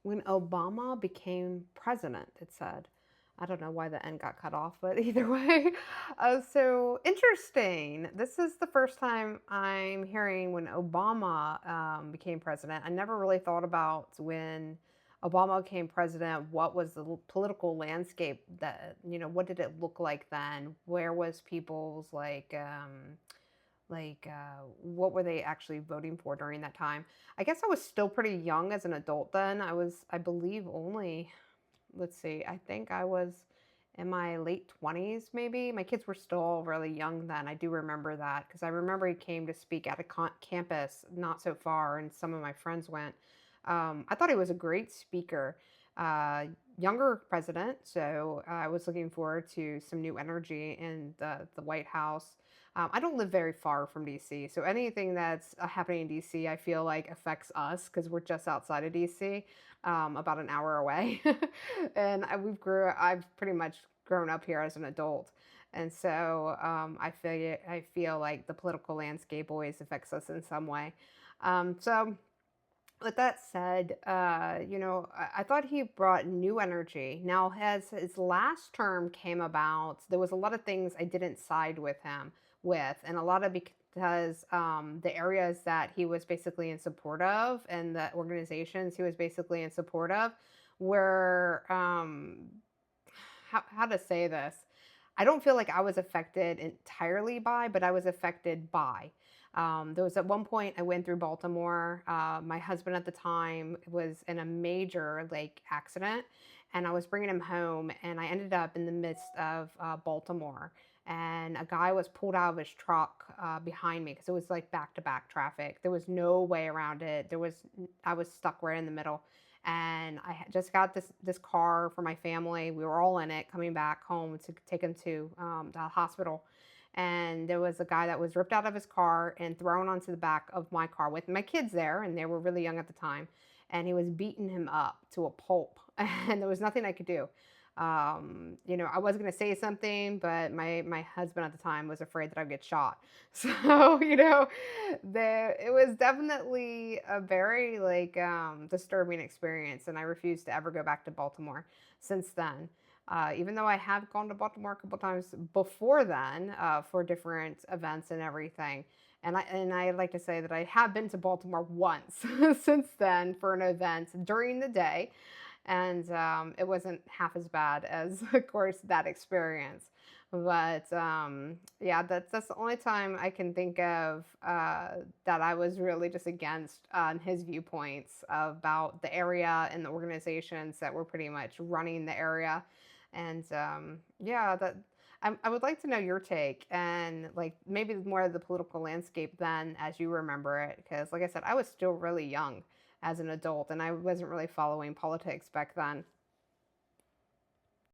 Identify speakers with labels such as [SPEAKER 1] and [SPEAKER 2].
[SPEAKER 1] when Obama became president, it said. I don't know why the N got cut off, but either way. So interesting. This is the first time I'm hearing when Obama became president. I never really thought about when Obama became president, what was the political landscape that, what did it look like then? Where was people's what were they actually voting for during that time? I guess I was still pretty young as an adult then. I believe, only, let's see, I think I was in my late 20s, maybe. My kids were still really young then. I do remember that because I remember he came to speak at a campus not so far, and some of my friends went. I thought he was a great speaker. Uh, Younger president, so I was looking forward to some new energy in the White House. I don't live very far from DC, so anything that's happening in DC, I feel like affects us because we're just outside of DC, about an hour away, and I've pretty much grown up here as an adult, and so I feel like the political landscape always affects us in some way. So with that said, I thought he brought new energy. Now, as his last term came about, there was a lot of things I didn't side with him with, and a lot of because the areas that he was basically in support of and the organizations he was basically in support of were how to say this. I don't feel like I was affected entirely by, but I was affected by. There was at one point I went through Baltimore. My husband at the time was in a major accident, and I was bringing him home, and I ended up in the midst of Baltimore. And a guy was pulled out of his truck behind me because it was like back to back traffic. There was no way around it. I was stuck right in the middle, and just got this car for my family. We were all in it, coming back home to take him to the hospital. And there was a guy that was ripped out of his car and thrown onto the back of my car with my kids there, and they were really young at the time. And he was beating him up to a pulp, and there was nothing I could do. I was gonna say something, but my husband at the time was afraid that I'd get shot. So, it was definitely a very disturbing experience, and I refuse to ever go back to Baltimore since then. Even though I have gone to Baltimore a couple times before then for different events and everything. And I like to say that I have been to Baltimore once since then for an event during the day, and it wasn't half as bad as, of course, that experience. But yeah, that's the only time I can think of that I was really just against his viewpoints about the area and the organizations that were pretty much running the area. And yeah, I would like to know your take and like maybe more of the political landscape then as you remember it. Because, like I said, I was still really young as an adult and I wasn't really following politics back then.